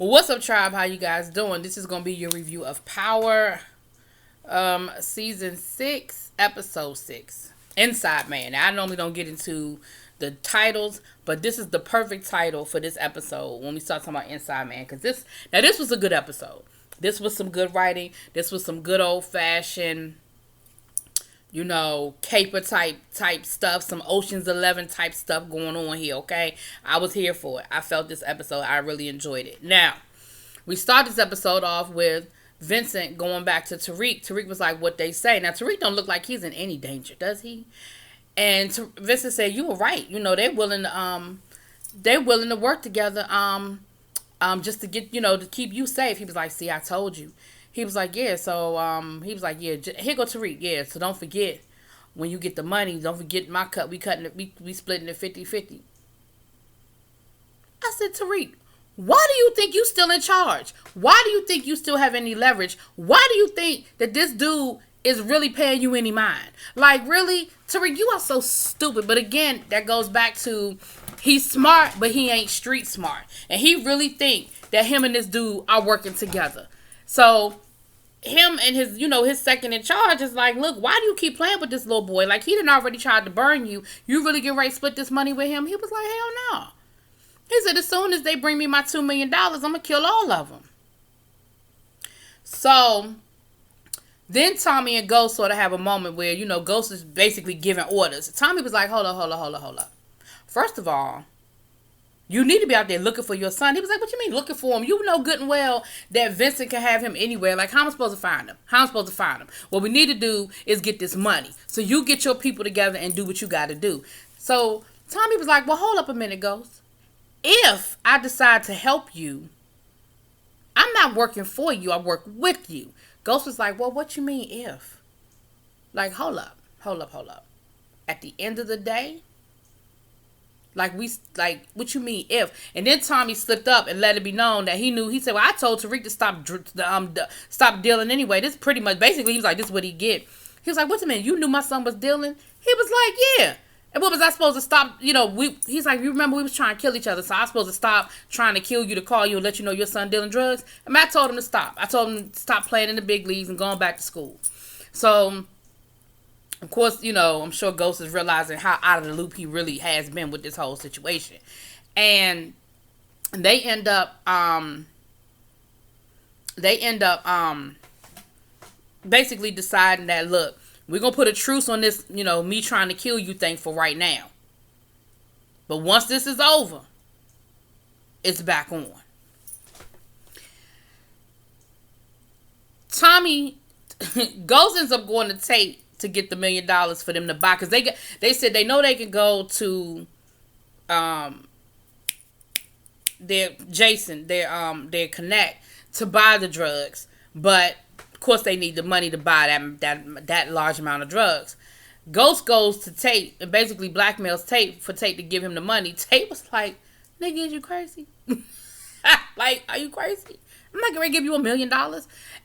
What's up, tribe? How you guys doing? This is gonna be your review of Power, season 6, episode 6, Inside Man. Now, I normally don't get into the titles, but this is the perfect title for this episode when we start talking about Inside Man. Because this was a good episode. This was some good writing. This was some good old fashioned, caper type stuff, some Ocean's 11 type stuff going on here, okay? I was here for it. I felt this episode. I really enjoyed it. Now, we start this episode off with Vincent going back to Tariq. Tariq was like, what they say. Now, Tariq don't look like he's in any danger, does he? And Vincent said, you were right. They're willing to work together, just to get, to keep you safe. He was like, see, I told you. He was like, yeah, so, he was like, yeah, here go Tariq, yeah, so don't forget, when you get the money, don't forget my cut, we splitting it 50-50. I said, Tariq, why do you think you still in charge? Why do you think you still have any leverage? Why do you think that this dude is really paying you any mind? Like, really? Tariq, you are so stupid. But again, that goes back to, he's smart, but he ain't street smart. And he really think that him and this dude are working together. So, him and his second in charge is like, look, why do you keep playing with this little boy? Like, he done already tried to burn you. You really get ready to split this money with him? He was like, hell no. He said, as soon as they bring me my $2 million, I'm going to kill all of them. So, then Tommy and Ghost sort of have a moment where, Ghost is basically giving orders. Tommy was like, hold up. First of all, you need to be out there looking for your son. He was like, what you mean looking for him? You know good and well that Vincent can have him anywhere. Like, how am I supposed to find him? What we need to do is get this money. So you get your people together and do what you got to do. So Tommy was like, well, hold up a minute, Ghost. If I decide to help you, I'm not working for you. I work with you. Ghost was like, well, what you mean if? Like, hold up. At the end of the day, what you mean if? And then Tommy slipped up and let it be known that he knew. He said, well, I told Tariq to stop dealing anyway. This pretty much, basically, he was like, this is what he get. He was like, wait a minute, you knew my son was dealing? He was like, yeah. And what was I supposed to stop? He's like, you remember we was trying to kill each other, so I was supposed to stop trying to kill you, to call you and let you know your son dealing drugs? And I told him to stop. I told him to stop playing in the big leagues and going back to school. So, of course, I'm sure Ghost is realizing how out of the loop he really has been with this whole situation. And they end up basically deciding that, look, we're going to put a truce on this, me trying to kill you thing for right now. But once this is over, it's back on. Tommy, Ghost ends up going to Tate to get the $1 million for them to buy. Because they said they know they can go to their Connect to buy the drugs. But of course, they need the money to buy that large amount of drugs. Ghost goes to Tate and basically blackmails Tate for Tate to give him the money. Tate was like, nigga, is you crazy? Like, are you crazy? I'm not going to give you $1 million.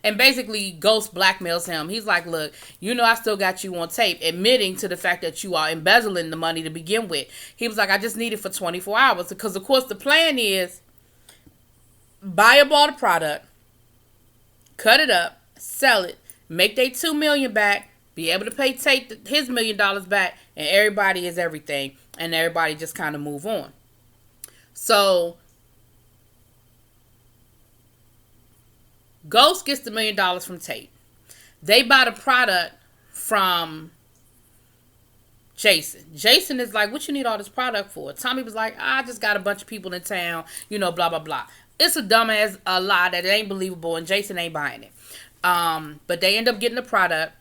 And basically, Ghost blackmails him. He's like, look, I still got you on tape, admitting to the fact that you are embezzling the money to begin with. He was like, I just need it for 24 hours. Because, of course, the plan is buy up all the product, cut it up, sell it, make their $2 million back, be able to pay Tate his $1 million back, and everybody is everything, and everybody just kind of move on. So Ghost gets the $1 million from Tate. They buy the product from Jason. Jason is like, what you need all this product for? Tommy was like, I just got a bunch of people in town, blah, blah, blah. It's a dumbass lie that it ain't believable, and Jason ain't buying it. But they end up getting the product,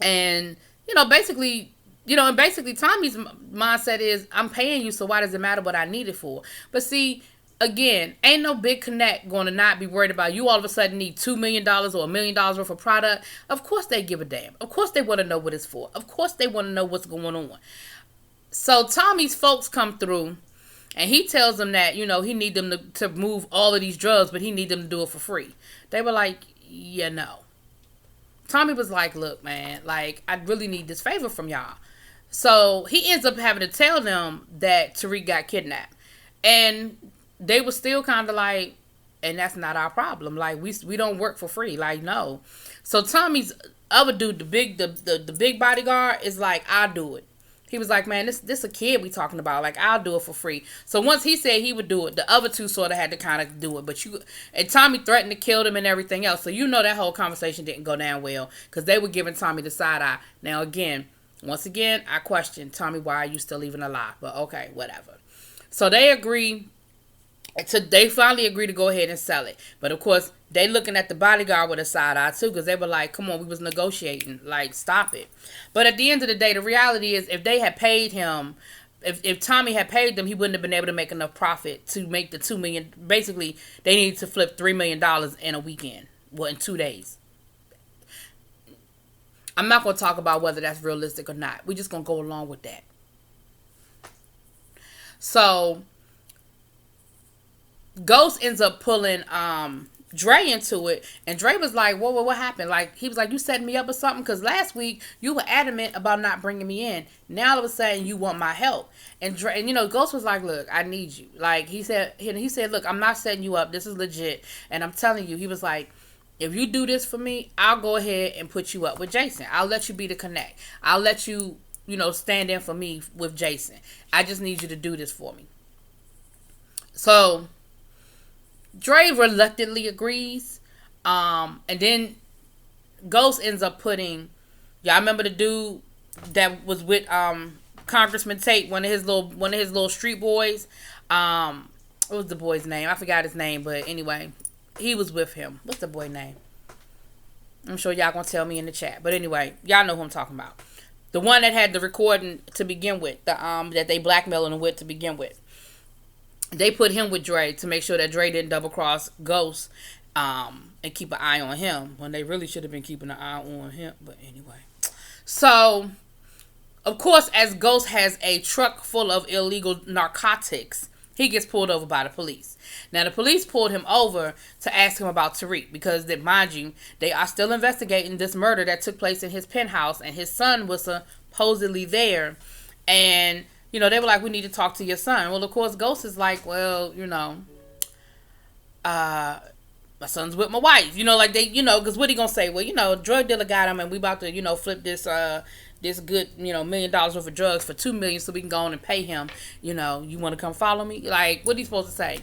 and basically Tommy's mindset is, I'm paying you, so why does it matter what I need it for? But see, again, ain't no big Connect going to not be worried about you all of a sudden need $2 million or $1 million worth of product. Of course they give a damn. Of course they want to know what it's for. Of course they want to know what's going on. So Tommy's folks come through, and he tells them that, he need them to move all of these drugs, but he need them to do it for free. They were like, no. Tommy was like, look, man, like, I really need this favor from y'all. So he ends up having to tell them that Tariq got kidnapped. And they were still kind of like, and that's not our problem. Like, we don't work for free. Like, no. So Tommy's other dude, the big bodyguard, is like, I'll do it. He was like, man, this a kid we talking about. Like, I'll do it for free. So once he said he would do it, the other two sort of had to kind of do it. And Tommy threatened to kill them and everything else. So that whole conversation didn't go down well because they were giving Tommy the side eye. Now, once again, I question, Tommy, why are you still even alive? But okay, whatever. So they finally agree to go ahead and sell it. But of course, they looking at the bodyguard with a side eye too, because they were like, come on, we was negotiating. Like, stop it. But at the end of the day, the reality is, if they had paid him, if Tommy had paid them, he wouldn't have been able to make enough profit to make the $2 million. Basically, they needed to flip $3 million in a weekend. Well, in 2 days. I'm not going to talk about whether that's realistic or not. We're just going to go along with that. So Ghost ends up pulling Dre into it, and Dre was like, whoa, what happened? Like, he was like, you setting me up or something? Because last week you were adamant about not bringing me in. Now all of a sudden you want my help. And Dre, and Ghost was like, look, I need you. Like, he said, look, I'm not setting you up. This is legit. And I'm telling you, he was like, if you do this for me, I'll go ahead and put you up with Jason. I'll let you be the connect. I'll let you, stand in for me with Jason. I just need you to do this for me. So Dre reluctantly agrees. And then Ghost ends up putting, y'all remember the dude that was with Congressman Tate, one of his little street boys. What was the boy's name? I forgot his name, but anyway, he was with him. What's the boy name? I'm sure y'all gonna tell me in the chat. But anyway, y'all know who I'm talking about. The one that had the recording to begin with, that they blackmailed him with to begin with. They put him with Dre to make sure that Dre didn't double cross Ghost, and keep an eye on him when they really should have been keeping an eye on him. But anyway, so of course, as Ghost has a truck full of illegal narcotics, he gets pulled over by the police. Now, the police pulled him over to ask him about Tariq because, mind you, they are still investigating this murder that took place in his penthouse, and his son was supposedly there. And, they were like, we need to talk to your son. Well, of course, Ghost is like, well, my son's with my wife. Because what he gonna say? Well, drug dealer got him, and we about to, flip this good, $1 million worth of drugs for $2 million so we can go on and pay him. You want to come follow me? Like, what are you supposed to say?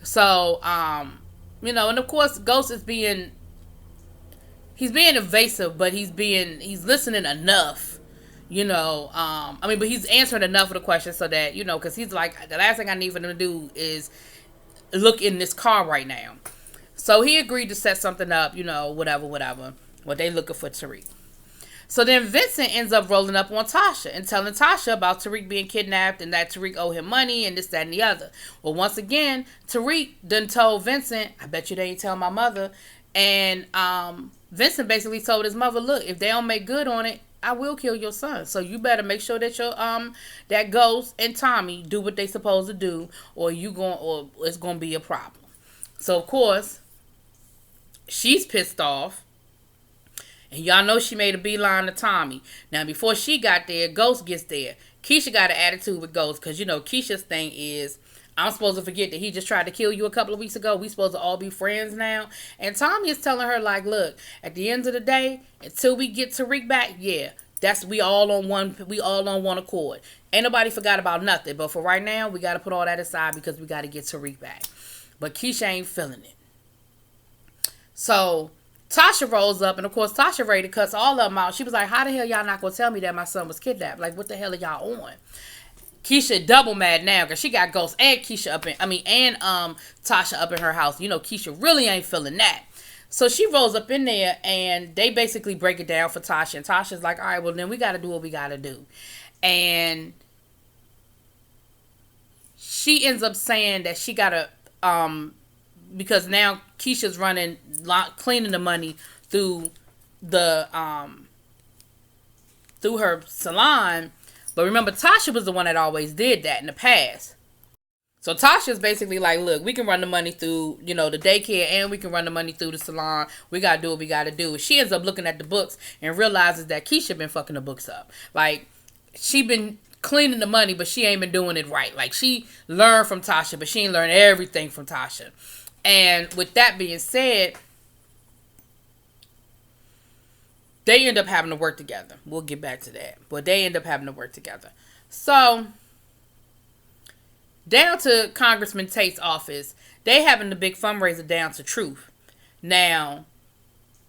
So, and of course, Ghost is being evasive, but he's listening enough, but he's answering enough of the questions so that, because he's like, the last thing I need for them to do is look in this car right now. So he agreed to set something up, whatever. What they looking for Tariq. So then Vincent ends up rolling up on Tasha and telling Tasha about Tariq being kidnapped and that Tariq owe him money and this, that, and the other. Well, once again, Tariq done told Vincent, I bet you they ain't tell my mother. And Vincent basically told his mother, look, if they don't make good on it, I will kill your son. So you better make sure that your that Ghost and Tommy do what they supposed to do, or it's gonna be a problem. So of course, she's pissed off. And y'all know she made a beeline to Tommy. Now, before she got there, Ghost gets there. Keisha got an attitude with Ghost because, Keisha's thing is, I'm supposed to forget that he just tried to kill you a couple of weeks ago. We supposed to all be friends now. And Tommy is telling her, like, look, at the end of the day, until we get Tariq back, yeah, we all on one accord. Ain't nobody forgot about nothing. But for right now, we got to put all that aside because we got to get Tariq back. But Keisha ain't feeling it. So Tasha rolls up, and of course, Tasha ready to cuss all of them out. She was like, how the hell y'all not going to tell me that my son was kidnapped? Like, what the hell are y'all on? Keisha double mad now because she got Ghost and Tasha up in her house. Keisha really ain't feeling that. So she rolls up in there, and they basically break it down for Tasha. And Tasha's like, all right, well, then we got to do what we got to do. And she ends up saying that she got to, because now Keisha's cleaning the money through her salon. But remember, Tasha was the one that always did that in the past. So Tasha's basically like, look, we can run the money through, the daycare, and we can run the money through the salon. We got to do what we got to do. She ends up looking at the books and realizes that Keisha been fucking the books up. Like, she been cleaning the money, but she ain't been doing it right. Like, she learned from Tasha, but she ain't learned everything from Tasha. And with that being said, they end up having to work together. We'll get back to that. But they end up having to work together. So, down to Congressman Tate's office, they having the big fundraiser down to Truth. Now,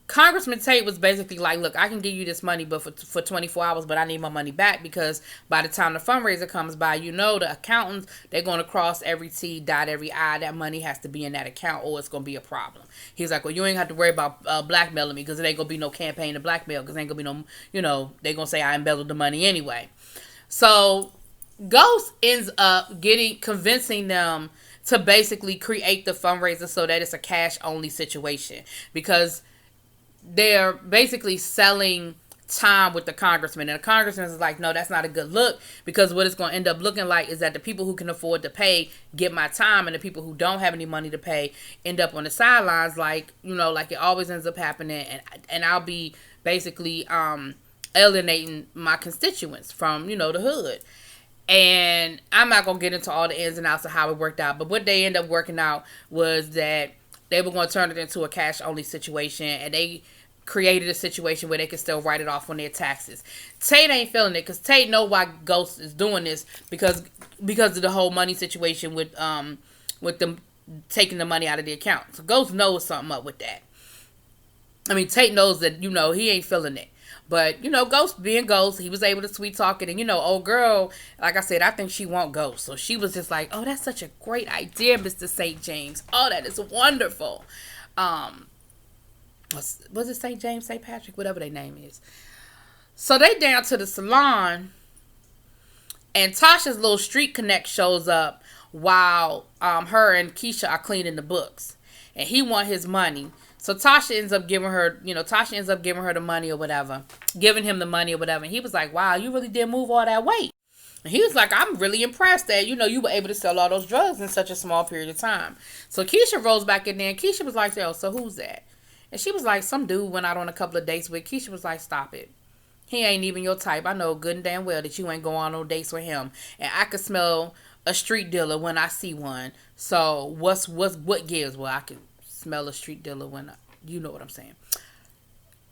Congressman Tate was basically like, look, I can give you this money but for 24 hours, but I need my money back because by the time the fundraiser comes by, the accountants, they're going to cross every T, dot every I. That money has to be in that account or it's going to be a problem. He's like, well, you ain't have to worry about blackmailing me because it ain't going to be no campaign to blackmail because there ain't going to be no, they're going to say I embezzled the money anyway. So Ghost ends up convincing them to basically create the fundraiser so that it's a cash-only situation because they're basically selling time with the congressman. And the congressman is like, no, that's not a good look because what it's going to end up looking like is that the people who can afford to pay get my time and the people who don't have any money to pay end up on the sidelines like it always ends up happening. And I'll be basically alienating my constituents from, the hood. And I'm not going to get into all the ins and outs of how it worked out. But what they end up working out was that they were going to turn it into a cash-only situation. And they created a situation where they could still write it off on their taxes. Tate ain't feeling it because Tate know why Ghost is doing this because of the whole money situation with them taking the money out of the account. So Ghost knows something up with that. I mean, Tate knows that, he ain't feeling it. But, Ghost being Ghost, he was able to sweet talk it. And, old girl, like I said, I think she want Ghost. So she was just like, oh, that's such a great idea, Mr. St. James. Oh, that is wonderful. Was it St. James, St. Patrick, whatever their name is. So they down to the salon. And Tasha's little street connect shows up while her and Keisha are cleaning the books. And he want his money. So Tasha ends up giving her, the money or whatever. Giving him the money or whatever. And he was like, wow, you really did move all that weight. And he was like, I'm really impressed that, you were able to sell all those drugs in such a small period of time. So Keisha rolls back in there. And Keisha was like, yo, so who's that? And she was like, some dude went out on a couple of dates with. Keisha was like, stop it. He ain't even your type. I know good and damn well that you ain't going on no dates with him. And I could smell a street dealer when I see one. So what gives? Well, I can smell a street dealer when you know what I'm saying.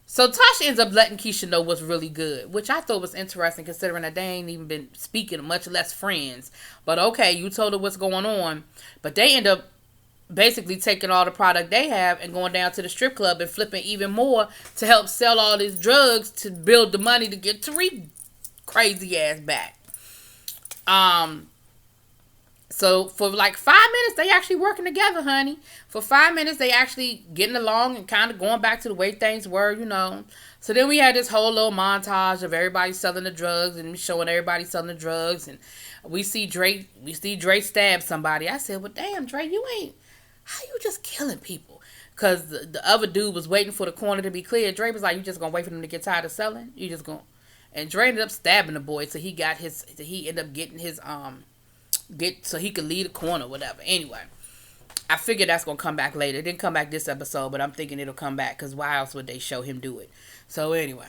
So Tasha ends up letting Keisha know what's really good, which I thought was interesting considering that they ain't even been speaking, much less friends. But okay, you told her what's going on. But they end up basically taking all the product they have and going down to the strip club and flipping even more to help sell all these drugs to build the money to get Tariq crazy ass back. So for like 5 minutes, they actually working together, honey. For 5 minutes, they actually getting along and kind of going back to the way things were, So then we had this whole little montage of everybody selling the drugs and showing everybody selling the drugs. And we see Drake stab somebody. I said, well, damn, Drake, how you just killing people? Because the other dude was waiting for the corner to be clear. Drake was like, you just going to wait for them to get tired of selling? You just going to... And Drake ended up stabbing the boy so he ended up getting his... so he could leave the corner, whatever. Anyway, I figured that's gonna come back later. It didn't come back this episode, but I'm thinking it'll come back because why else would they show him do it? So anyway,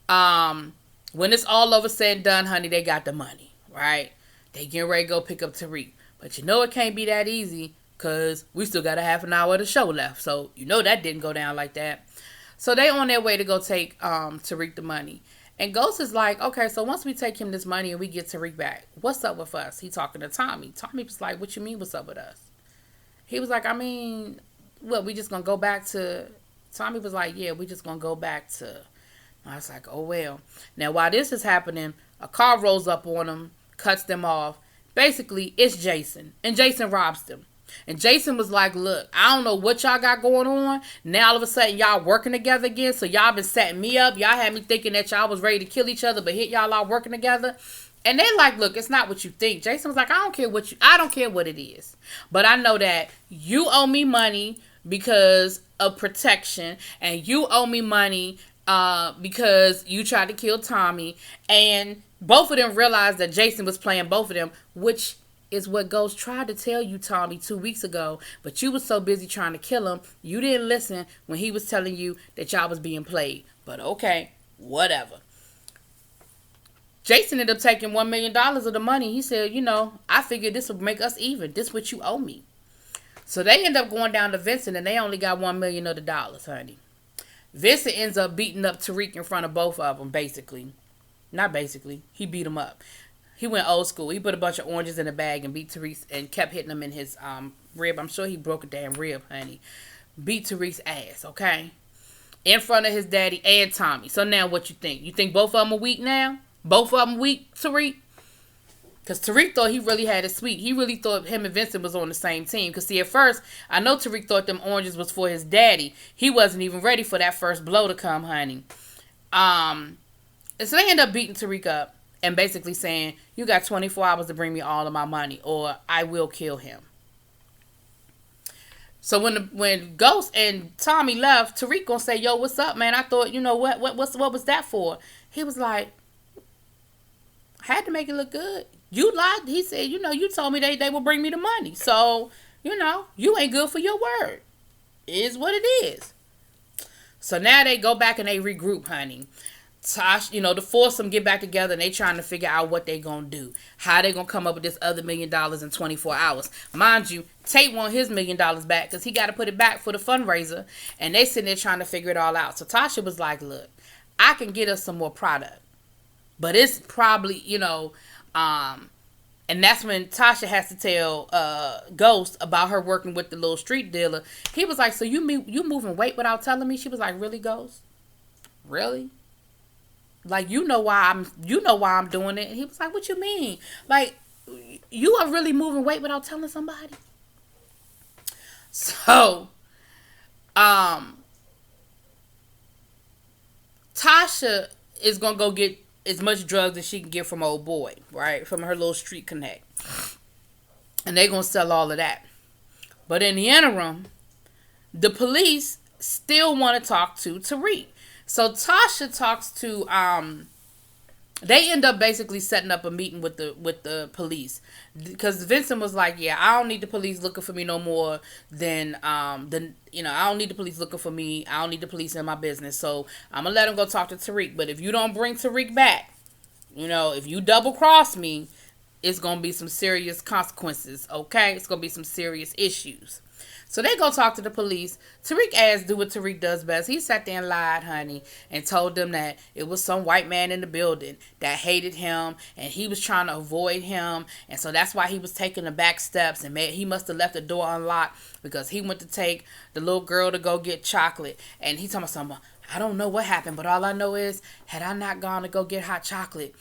when it's all over said and done, honey, they got the money, right? They getting ready to go pick up Tariq, but it can't be that easy because we still got a half an hour of the show left. So that didn't go down like that. So they on their way to go take Tariq the money. And Ghost is like, okay, so once we take him this money and we get Tariq back, what's up with us? He talking to Tommy. Tommy was like, what you mean what's up with us? He was like, I mean, what, we just going to go back to... Tommy was like, yeah, we just going to go back to... I was like, oh, well. Now, while this is happening, a car rolls up on them, cuts them off. Basically, it's Jason. And Jason robs them. And Jason was like, look, I don't know what y'all got going on. Now all of a sudden y'all working together again. So y'all been setting me up. Y'all had me thinking that y'all was ready to kill each other, but hit y'all all working together. And they like, look, it's not what you think. Jason was like, I don't care what it is. But I know that you owe me money because of protection. And you owe me money because you tried to kill Tommy. And both of them realized that Jason was playing both of them, which is what Ghost tried to tell you, Tommy, 2 weeks ago. But you was so busy trying to kill him, you didn't listen when he was telling you that y'all was being played. But okay, whatever. Jason ended up taking $1 million of the money. He said, I figured this would make us even. This is what you owe me. So they end up going down to Vincent, and they only got $1 million of the dollars, honey. Vincent ends up beating up Tariq in front of both of them, basically. Not basically. He beat him up. He went old school. He put a bunch of oranges in a bag and beat Tariq and kept hitting him in his rib. I'm sure he broke a damn rib, honey. Beat Tariq's ass, okay? In front of his daddy and Tommy. So now what you think? You think both of them are weak now? Both of them weak, Tariq? Because Tariq thought he really had it sweet. He really thought him and Vincent was on the same team. Because see, at first, I know Tariq thought them oranges was for his daddy. He wasn't even ready for that first blow to come, honey. And so they end up beating Tariq up and basically saying, you got 24 hours to bring me all of my money or I will kill him. So when Ghost and Tommy left, Tariq gonna say, yo, what's up, man? I thought, you know, what was that for? He was like, I had to make it look good. You lied. He said, you know, you told me they will bring me the money. So, you know, you ain't good for your word. It is what it is. So now they go back and they regroup, honey. Tosh, you know, the foursome get back together and they trying to figure out what they gonna do. How they gonna come up with this other $1 million in 24 hours. Mind you, Tate want his $1 million back because he got to put it back for the fundraiser. And they sitting there trying to figure it all out. So Tasha was like, look, I can get us some more product. But it's probably, you know, and that's when Tasha has to tell Ghost about her working with the little street dealer. He was like, so you moving weight without telling me? She was like, really, Ghost? Really? Like, you know why I'm doing it. And he was like, what you mean? Like, you are really moving weight without telling somebody? So, Tasha is going to go get as much drugs as she can get from old boy, right? From her little street connect. And they're going to sell all of that. But in the interim, the police still want to talk to Tariq. So Tasha talks to, they end up basically setting up a meeting with the police. Because Vincent was like, yeah, I don't need the police looking for me no more than you know, I don't need the police looking for me. I don't need the police in my business. So I'm going to let him go talk to Tariq. But if you don't bring Tariq back, you know, if you double cross me, it's going to be some serious consequences, okay? It's going to be some serious issues. So they go talk to the police. Tariq asked do what Tariq does best. He sat there and lied, honey, and told them that it was some white man in the building that hated him, and he was trying to avoid him, and so that's why he was taking the back steps, and he must have left the door unlocked because he went to take the little girl to go get chocolate, and he told me something, I don't know what happened, but all I know is, had I not gone to go get hot chocolate,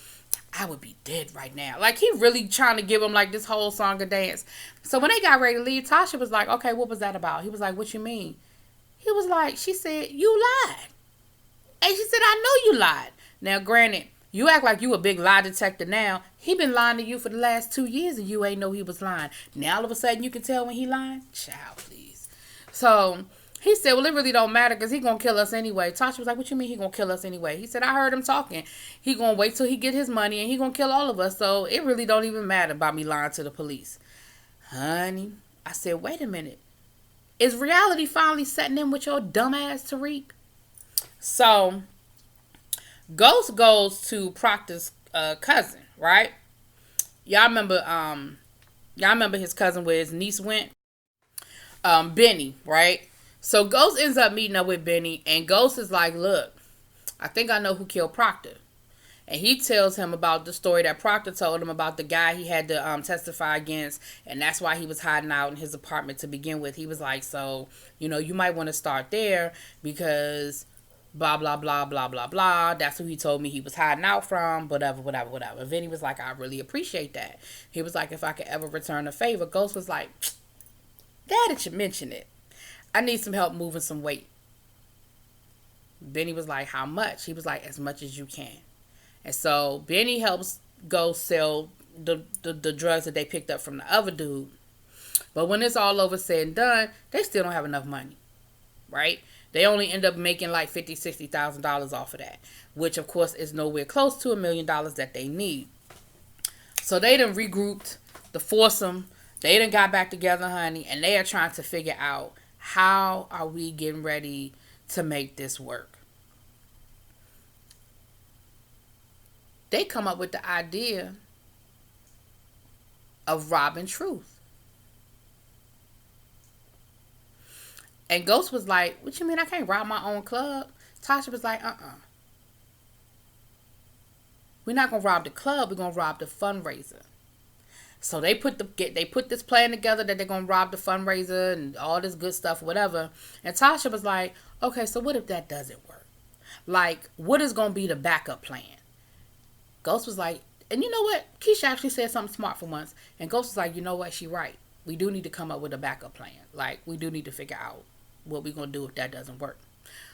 I would be dead right now. Like, he really trying to give him, like, this whole song and dance. So when they got ready to leave, Tasha was like, okay, what was that about? He was like, what you mean? He was like, she said, you lied. And she said, I know you lied. Now, granted, you act like you a big lie detector now. He been lying to you for the last 2 years and you ain't know he was lying. Now, all of a sudden, you can tell when he lying? Child, please. So he said, well, it really don't matter because he going to kill us anyway. Tasha was like, what you mean he going to kill us anyway? He said, I heard him talking. He going to wait till he get his money and he going to kill all of us. So it really don't even matter about me lying to the police. Honey, I said, wait a minute. Is reality finally setting in with your dumbass Tariq? So Ghost goes to Proctor's cousin, right? Y'all remember his cousin where his niece went? Benny, right? So Ghost ends up meeting up with Benny, and Ghost is like, look, I think I know who killed Proctor. And he tells him about the story that Proctor told him about the guy he had to testify against, and that's why he was hiding out in his apartment to begin with. He was like, so, you know, you might want to start there because blah, blah, blah, blah, blah, blah. That's who he told me he was hiding out from, whatever, whatever, whatever. And Vinny was like, I really appreciate that. He was like, if I could ever return a favor. Ghost was like, Dad, you mention it. I need some help moving some weight. Benny was like, how much? He was like, as much as you can. And so Benny helps Ghost sell the drugs that they picked up from the other dude. But when it's all over said and done, they still don't have enough money, right? They only end up making like $50,000, $60,000 off of that, which of course is nowhere close to $1 million that they need. So they done regrouped the foursome. They done got back together, honey, and they are trying to figure out how are we getting ready to make this work. They come up with the idea of robbing Truth. And Ghost was like, what you mean I can't rob my own club? Tasha was like, we're not going to rob the club. We're going to rob the fundraiser. So they put this plan together that they're going to rob the fundraiser and all this good stuff, whatever. And Tasha was like, okay, so what if that doesn't work? Like, what is going to be the backup plan? Ghost was like, and you know what? Keisha actually said something smart for once. And Ghost was like, you know what? She right. We do need to come up with a backup plan. Like, we do need to figure out what we're going to do if that doesn't work.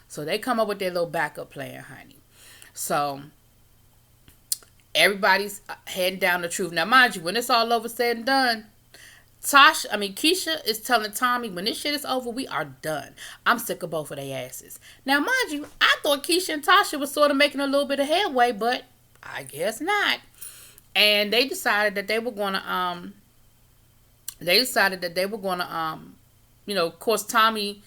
So they come up with their little backup plan, honey. So everybody's heading down the truth. Now, mind you, when it's all over, said and done, Keisha is telling Tommy, when this shit is over, we are done. I'm sick of both of their asses. Now, mind you, I thought Keisha and Tasha was sort of making a little bit of headway, but I guess not. And they decided that they were going to, of course, Tommy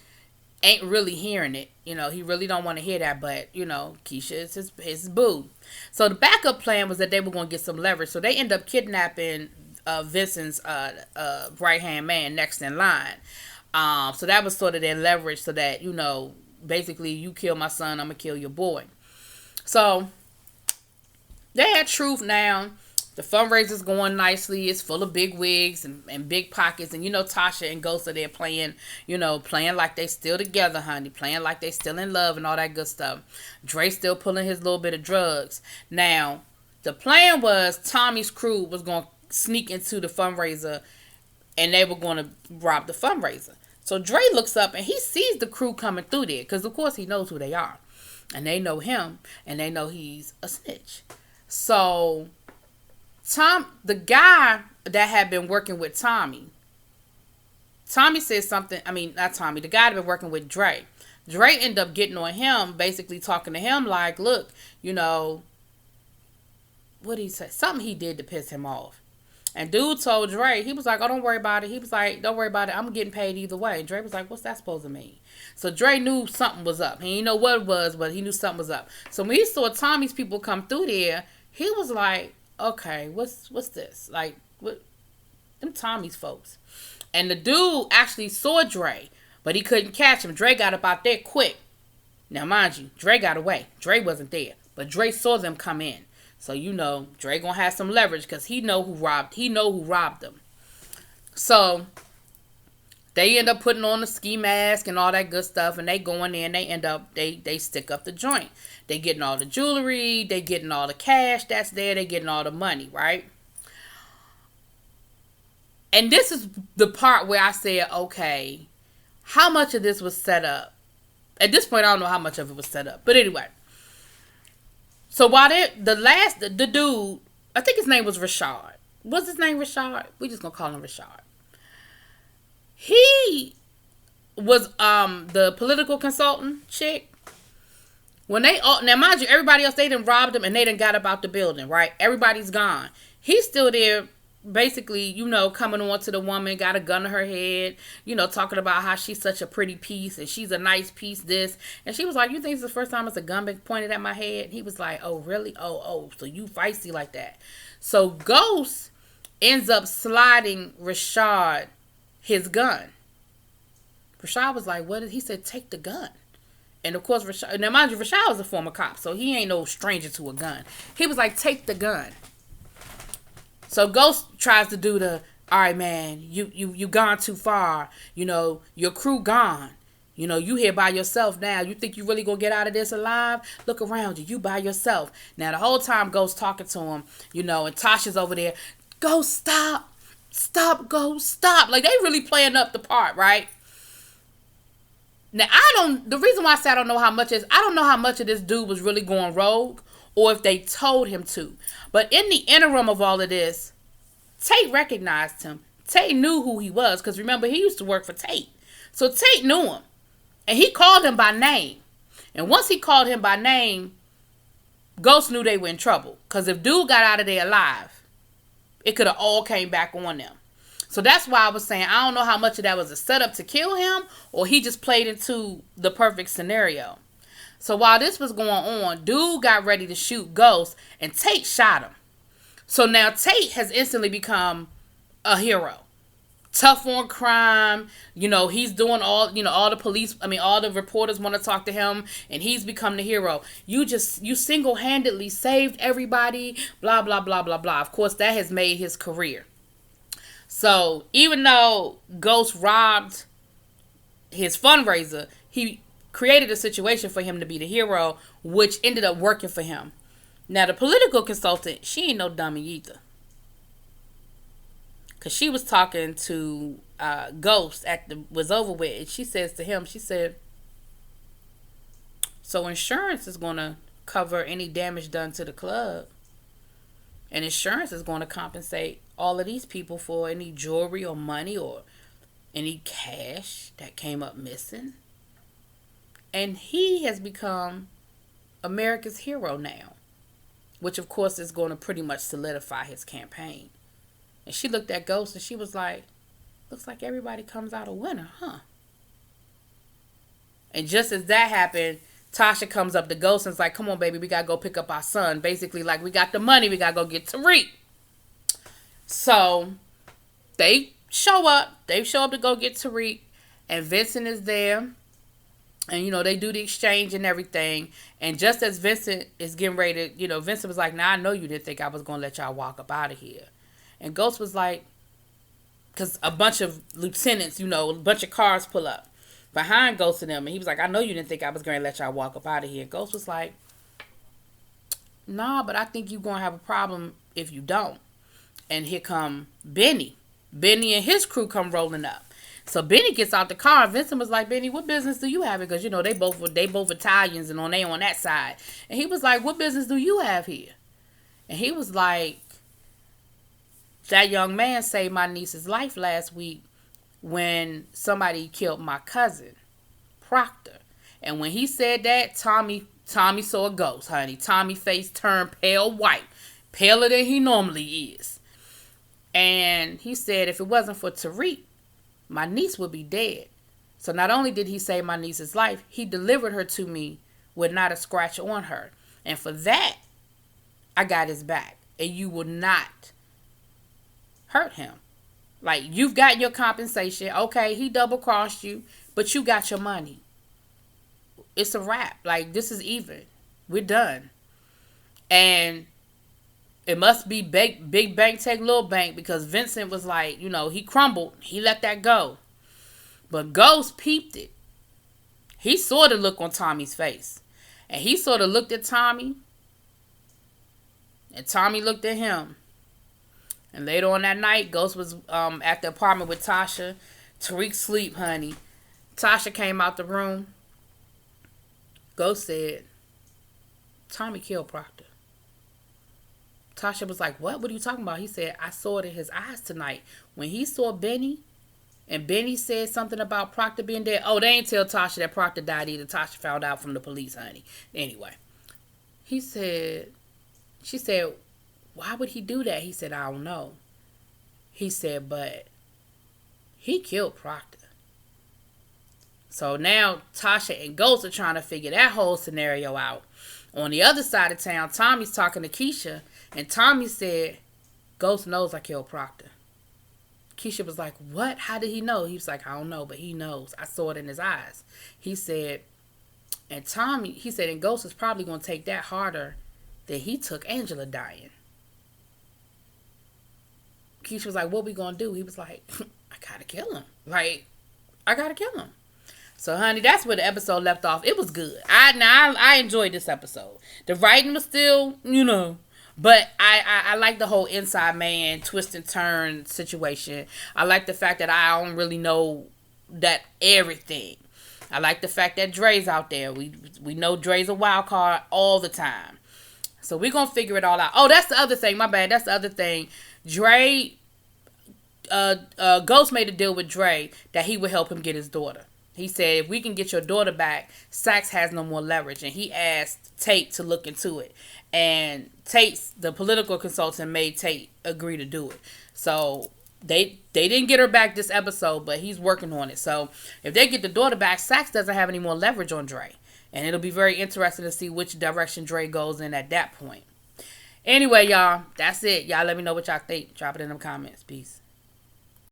ain't really hearing it. He really don't want to hear that, but, Keisha is his boo. So the backup plan was that they were going to get some leverage. So they end up kidnapping Vincent's right-hand man next in line. So that was sort of their leverage so that, basically you kill my son, I'm going to kill your boy. So they had truth now. The fundraiser's going nicely. It's full of big wigs and big pockets. And, Tasha and Ghost are there playing like they still together, honey. Playing like they still in love and all that good stuff. Dre still pulling his little bit of drugs. Now, the plan was Tommy's crew was going to sneak into the fundraiser and they were going to rob the fundraiser. So Dre looks up and he sees the crew coming through there because, of course, he knows who they are. And they know him and they know he's a snitch. So the guy that had been working with Tommy said something, not Tommy, the guy that had been working with Dre ended up getting on him, basically talking to him like, look, what did he say? Something he did to piss him off. And dude told Dre, he was like, oh, don't worry about it. He was like, don't worry about it. I'm getting paid either way. And Dre was like, what's that supposed to mean? So Dre knew something was up. He didn't know what it was, but he knew something was up. So when he saw Tommy's people come through there, he was like, okay, what's this? Like, what? Them Tommy's folks. And the dude actually saw Dre, but he couldn't catch him. Dre got up out there quick. Now, mind you, Dre got away. Dre wasn't there, but Dre saw them come in. So, Dre gonna have some leverage because he know who robbed them. So, they end up putting on the ski mask and all that good stuff, and they go in there and they end up, they stick up the joint. They getting all the jewelry, they getting all the cash that's there, they getting all the money, right? And this is the part where I said, okay, how much of this was set up? At this point, I don't know how much of it was set up. But anyway. So while the dude, I think his name was Rashad. Was his name Rashad? We just gonna call him Rashad. He was the political consultant chick. Now mind you, everybody else, they done robbed him and they done got up out the building, right? Everybody's gone. He's still there, basically, coming on to the woman, got a gun to her head, talking about how she's such a pretty piece and she's a nice piece, this. And she was like, you think it's the first time it's a gun been pointed at my head? And he was like, oh, really? Oh, so you feisty like that. So Ghost ends up sliding Rashad his gun. Rashad was like, what? He said, take the gun. And of course, Rashad, now mind you, Rashad was a former cop, so he ain't no stranger to a gun. He was like, take the gun. So Ghost tries to do the, all right, man, you gone too far. Your crew gone. You here by yourself now. You think you really gonna get out of this alive? Look around you. You by yourself. Now, the whole time Ghost talking to him, and Tasha's over there. Ghost, stop. Stop, Ghost, stop. Like, they really playing up the part, right? Now, the reason why I say I don't know how much of this dude was really going rogue or if they told him to. But in the interim of all of this, Tate recognized him. Tate knew who he was because remember, he used to work for Tate. So Tate knew him and he called him by name. And once he called him by name, Ghost knew they were in trouble because if dude got out of there alive, it could have all came back on them. So that's why I was saying I don't know how much of that was a setup to kill him or he just played into the perfect scenario. So while this was going on, dude got ready to shoot Ghost and Tate shot him. So now Tate has instantly become a hero. tough on crime. He's doing all, all all the reporters want to talk to him, and he's become the hero. You single-handedly saved everybody, blah, blah, blah, blah, blah. Of course, that has made his career. So, even though Ghost robbed his fundraiser, he created a situation for him to be the hero, which ended up working for him. Now, the political consultant, she ain't no dummy either. Because she was talking to Ghost was over with, and she says to him, she said, so insurance is going to cover any damage done to the club. And insurance is going to compensate all of these people for any jewelry or money or any cash that came up missing. And he has become America's hero now, which of course is going to pretty much solidify his campaign. And she looked at Ghost and she was like, looks like everybody comes out a winner, huh? And just as that happened, Tasha comes up to Ghost and is like, come on, baby, we got to go pick up our son. Basically, like, we got the money, we got to go get Tariq. So, they show up. They show up to go get Tariq. And Vincent is there. And, they do the exchange and everything. And just as Vincent is getting ready to, Vincent was like, nah, I know you didn't think I was going to let y'all walk up out of here. And Ghost was like, because a bunch of lieutenants, a bunch of cars pull up behind Ghost and them. And he was like, I know you didn't think I was going to let y'all walk up out of here. And Ghost was like, nah, but I think you're going to have a problem if you don't. And here come Benny. Benny and his crew come rolling up. So Benny gets out the car. And Vincent was like, Benny, what business do you have? Because, they both Italians and they on that side. And he was like, what business do you have here? And he was like, that young man saved my niece's life last week when somebody killed my cousin, Proctor. And when he said that, Tommy saw a ghost, honey. Tommy's face turned pale white, paler than he normally is. And he said if it wasn't for Tariq, my niece would be dead. So not only did he save my niece's life, he delivered her to me with not a scratch on her. And for that, I got his back. And you will not hurt him. Like, you've got your compensation. Okay, he double-crossed you, but you got your money. It's a wrap. Like, this is even. We're done. And it must be big bank take little bank, because Vincent was like, he crumbled. He let that go. But Ghost peeped it. He saw the look on Tommy's face. And he sort of looked at Tommy. And Tommy looked at him. And later on that night, Ghost was at the apartment with Tasha. Tariq sleep, honey. Tasha came out the room. Ghost said, Tommy killed Proctor. Tasha was like, what? What are you talking about? He said, I saw it in his eyes tonight. When he saw Benny, and Benny said something about Proctor being dead. Oh, they ain't tell Tasha that Proctor died either. Tasha found out from the police, honey. Anyway. She said, why would he do that? He said, I don't know. He said, but he killed Proctor. So now Tasha and Ghost are trying to figure that whole scenario out. On the other side of town, Tommy's talking to Keisha, and Tommy said, Ghost knows I killed Proctor. Keisha was like, what? How did he know? He was like, I don't know, but he knows. I saw it in his eyes. He said, and Ghost is probably going to take that harder than he took Angela dying. Keisha was like, what we going to do? He was like, I got to kill him. I got to kill him. So, honey, that's where the episode left off. It was good. I enjoyed this episode. The writing was still, but I like the whole inside man twist and turn situation. I like the fact that I don't really know that everything. I like the fact that Dre's out there. We know Dre's a wild card all the time. So we're going to figure it all out. Oh, that's the other thing. My bad. That's the other thing. Dre, Ghost made a deal with Dre that he would help him get his daughter. He said, if we can get your daughter back, Saxe has no more leverage. And he asked Tate to look into it. And the political consultant, made Tate agree to do it. So they didn't get her back this episode, but he's working on it. So if they get the daughter back, Saxe doesn't have any more leverage on Dre. And it'll be very interesting to see which direction Dre goes in at that point. Anyway, y'all, that's it. Y'all let me know what y'all think. Drop it in the comments. Peace.